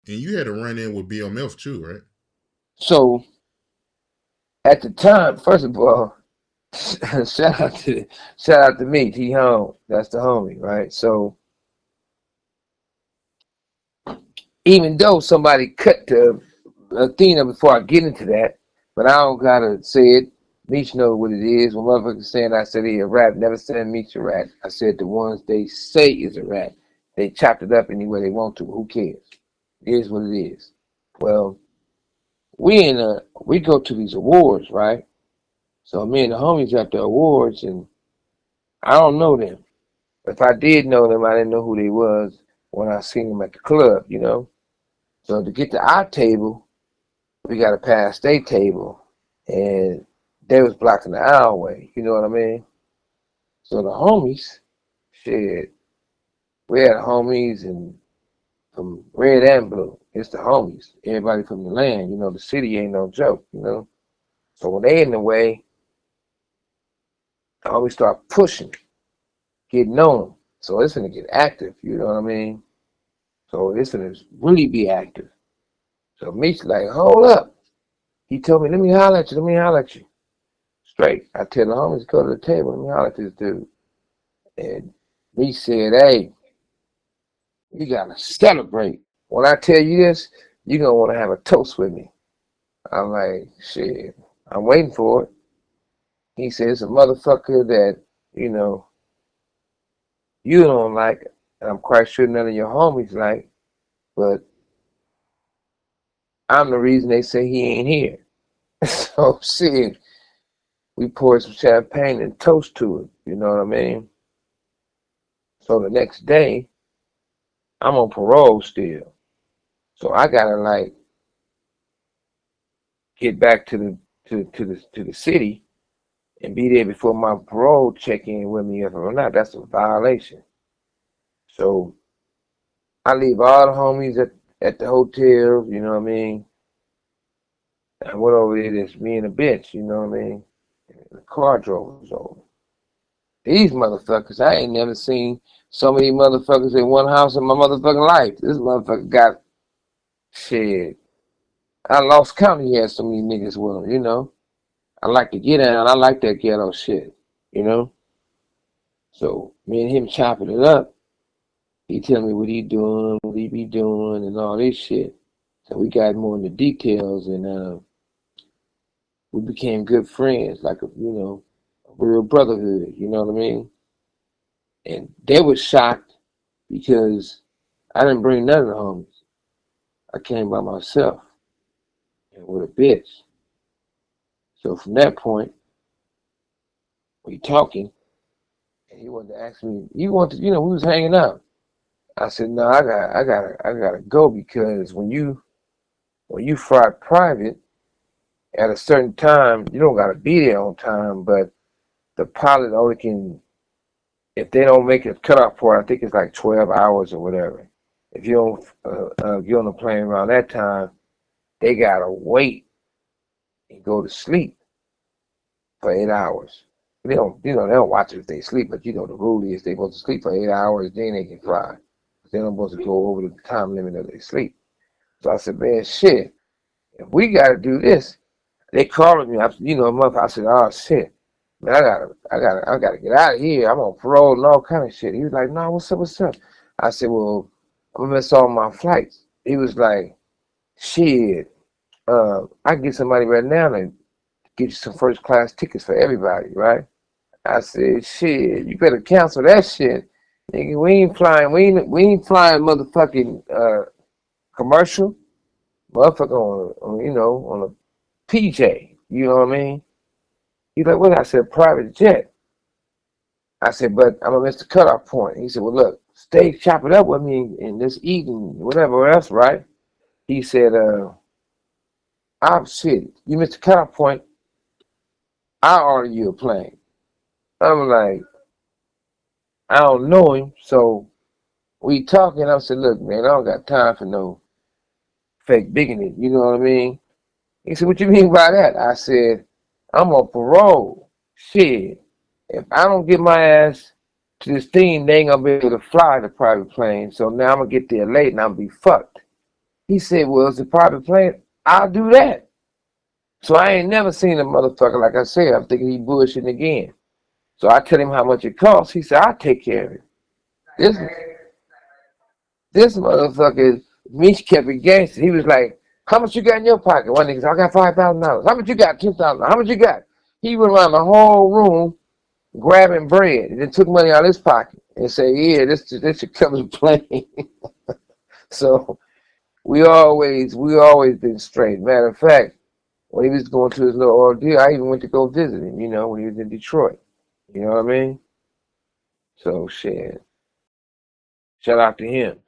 And you had a run in with BMF too, right? So at the time, first of all, shout out to Meech. He home. That's the homie, right? So even though somebody cut the Athena before I get into that, but I don't gotta say it. Meech know what it is. When motherfuckers saying I said he a rat, never said Meech a rat. I said the ones they say is a rat. They chopped it up any way they want to. Who cares? It is what it is. Well, we go to these awards, right? So me and the homies at the awards, and I don't know them. If I did know them, I didn't know who they was when I seen them at the club, you know. So to get to our table, we got to pass their table, and they was blocking the aisleway. You know what I mean? So the homies, shit, we had homies and from red and blue. It's the homies. Everybody from the land. You know, the city ain't no joke. You know. So when they in the way, the homies start pushing, getting on them. So it's gonna get active. You know what I mean? So it's gonna really be active. So Meech like, hold up. He told me, let me holler at you. Let me holler at you. Straight. I tell the homies, go to the table. Let me holler at this dude. And he said, hey, you gotta celebrate. When I tell you this, you're gonna wanna have a toast with me. I'm like, shit, I'm waiting for it. He said, it's a motherfucker that, you know, you don't like, and I'm quite sure none of your homies like, but I'm the reason they say he ain't here. So shit, we poured some champagne and toast to it. You know what I mean? So the next day, I'm on parole still. So I gotta like get back to the city and be there before my parole check in with me if or not. That's a violation. So I leave all the homies at the hotel, you know what I mean? I went over there, it's me and a bitch, you know what I mean? And the car drove us over. These motherfuckers, I ain't never seen so many motherfuckers in one house in my motherfucking life. This motherfucker got shit. I lost count he had so many niggas with him, you know? I like to get out. I like that ghetto shit, you know? So me and him chopping it up. He tell me what he doing, what he be doing, and all this shit. So we got more in the details, and we became good friends, like a real brotherhood. You know what I mean? And they were shocked because I didn't bring none of the homies. I came by myself and with a bitch. So from that point, we talking, and he wanted to ask me. You want to, we was hanging out. I said, no, I gotta go because when you fly private at a certain time, you don't gotta be there on time, but the pilot only can, if they don't make a cutoff point, I think it's like 12 hours or whatever. If you don't get on the plane around that time, they gotta wait and go to sleep for 8 hours. They don't watch it if they sleep, but the rule is they supposed to sleep for 8 hours, then they can fly. They don't supposed to go over the time limit of their sleep. So I said, man, shit, if we gotta do this, they calling me. A month. I said, oh shit, man, I gotta get out of here. I'm on parole and all kind of shit. He was like, no, what's up, what's up? I said, well, I'm gonna miss all my flights. He was like, shit, I can get somebody right now to get you some first class tickets for everybody, right? I said, shit, you better cancel that shit. Nigga, we ain't flying motherfucking commercial. Motherfucker on a PJ. You know what I mean? He's like, what? I said, private jet. I said, but I'm gonna miss the cutoff point. He said, well, look, stay chop it up with me and just eat and whatever else, right? He said, I'm shit. You missed the cutoff point. I'll order you a plane. I'm like, I don't know him, so we talking. I said, look, man, I don't got time for no fake bigotry. You know what I mean? He said, what you mean by that? I said, I'm on parole. Shit. If I don't get my ass to this thing, they ain't gonna be able to fly the private plane. So now I'm gonna get there late and I'm gonna be fucked. He said, well, it's a private plane. I'll do that. So I ain't never seen a motherfucker, like I said, I'm thinking he bullshitting again. So I tell him how much it costs. He said, I'll take care of it. This this motherfucker, Meech kept it gangster. He was like, how much you got in your pocket? One nigga said, I got $5,000. How much you got? $10,000. How much you got? He went around the whole room grabbing bread and then took money out of his pocket and said, yeah, this should cover the plane. So we always been straight. Matter of fact, when he was going through his little ordeal, I even went to go visit him, when he was in Detroit. You know what I mean? So shit. Shout out to him.